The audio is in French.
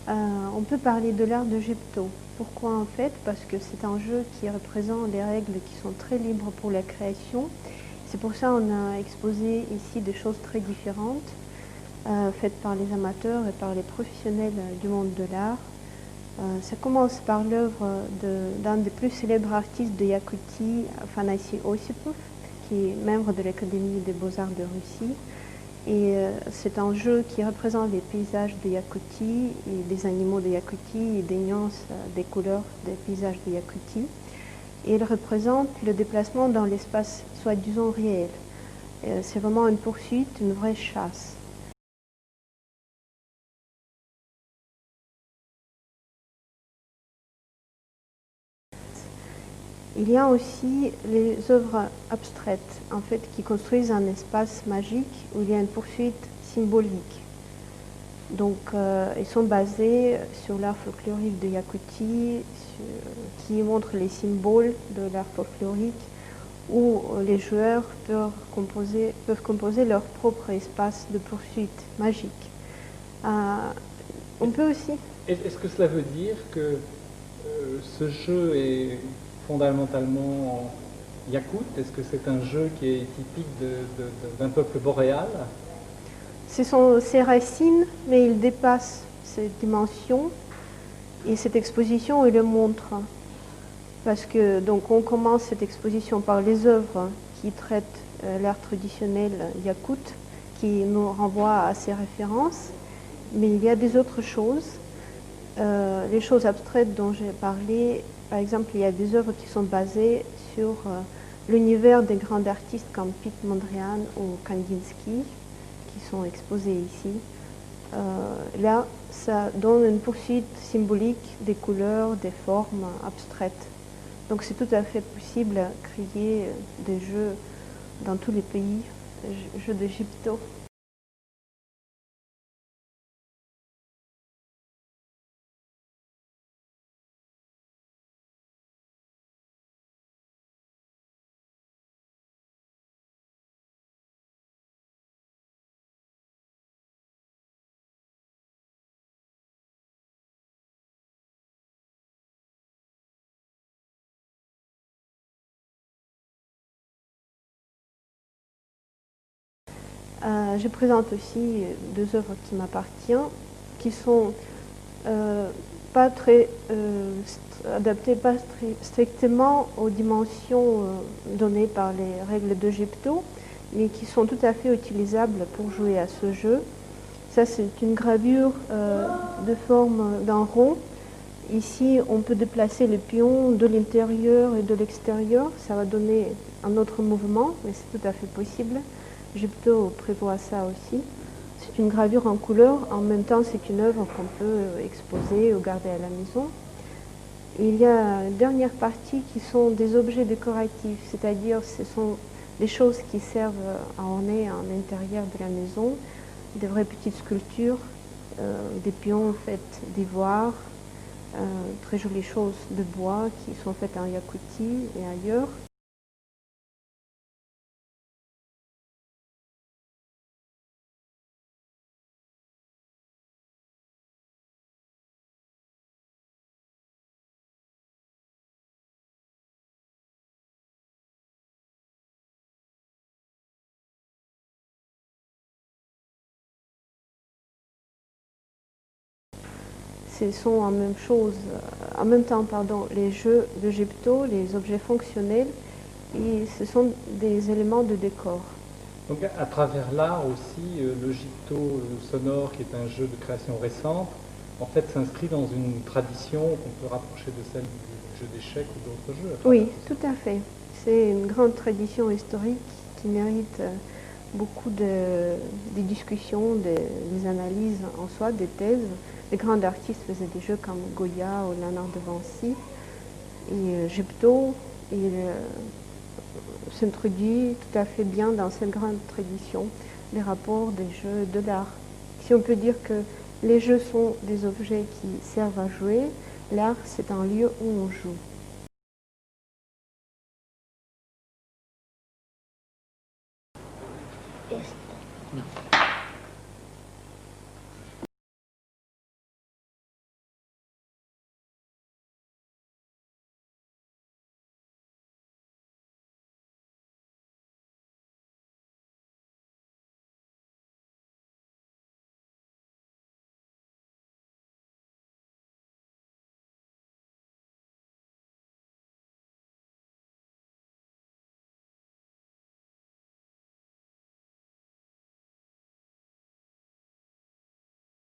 On peut parler de l'art de Gypto. Pourquoi en fait? Parce que c'est un jeu qui représente des règles qui sont très libres pour la création. C'est pour ça qu'on a exposé ici des choses très différentes, faites par les amateurs et par les professionnels du monde de l'art. Ça commence par l'œuvre d'un des plus célèbres artistes de Yakoutie, Afanassi Osipov, qui est membre de l'Académie des Beaux-Arts de Russie. Et c'est un jeu qui représente les paysages de Yakoutie, et des animaux de Yakoutie et des nuances des couleurs des paysages de Yakoutie. Et il représente le déplacement dans l'espace soi-disant réel. C'est vraiment une poursuite, une vraie chasse. Il y a aussi les œuvres abstraites, en fait, qui construisent un espace magique où il y a une poursuite symbolique. Donc, ils sont basés sur l'art folklorique de Yakoutie, qui montre les symboles de l'art folklorique, où les joueurs peuvent composer leur propre espace de poursuite magique. On peut aussi... Est-ce que cela veut dire que ce jeu est fondamentalement yakoute? Est-ce que c'est un jeu qui est typique d'un peuple boréal? Ce sont ses racines, mais il dépasse ces dimensions. Et cette exposition, elle le montre. Parce que, donc, on commence cette exposition par les œuvres qui traitent l'art traditionnel yakoute, qui nous renvoient à ces références. Mais il y a des autres choses. Les choses abstraites dont j'ai parlé, par exemple, il y a des œuvres qui sont basées sur l'univers des grands artistes comme Piet Mondrian ou Kandinsky, qui sont exposés ici. Là, ça donne une poursuite symbolique des couleurs, des formes abstraites. Donc c'est tout à fait possible de créer des jeux dans tous les pays, jeux de Gypto. Je présente aussi deux œuvres qui m'appartiennent, qui sont pas très adaptées, pas strictement aux dimensions données par les règles de Gypto, mais qui sont tout à fait utilisables pour jouer à ce jeu. Ça, c'est une gravure de forme d'un rond. Ici, on peut déplacer le pion de l'intérieur et de l'extérieur. Ça va donner un autre mouvement, mais c'est tout à fait possible. Gypto prévoit ça aussi. C'est une gravure en couleur. En même temps, c'est une œuvre qu'on peut exposer ou garder à la maison. Et il y a une dernière partie qui sont des objets décoratifs, c'est-à-dire ce sont des choses qui servent à orner en intérieur de la maison, des vraies petites sculptures, des pions faits d'ivoire, très jolies choses de bois qui sont faites en Yakoutie et ailleurs. Ce sont en même temps, les jeux de Gypto, les objets fonctionnels, et ce sont des éléments de décor. Donc à travers l'art aussi, le Gypto sonore, qui est un jeu de création récente, en fait s'inscrit dans une tradition qu'on peut rapprocher de celle du jeu d'échecs ou d'autres jeux. Oui, tout à fait. C'est une grande tradition historique qui mérite beaucoup de discussions, des analyses en soi, des thèses. Les grands artistes faisaient des jeux comme Goya ou Léonard de Vinci. Et Gypto s'introduit tout à fait bien dans cette grande tradition des rapports des jeux de l'art. Si on peut dire que les jeux sont des objets qui servent à jouer, l'art c'est un lieu où on joue. Este.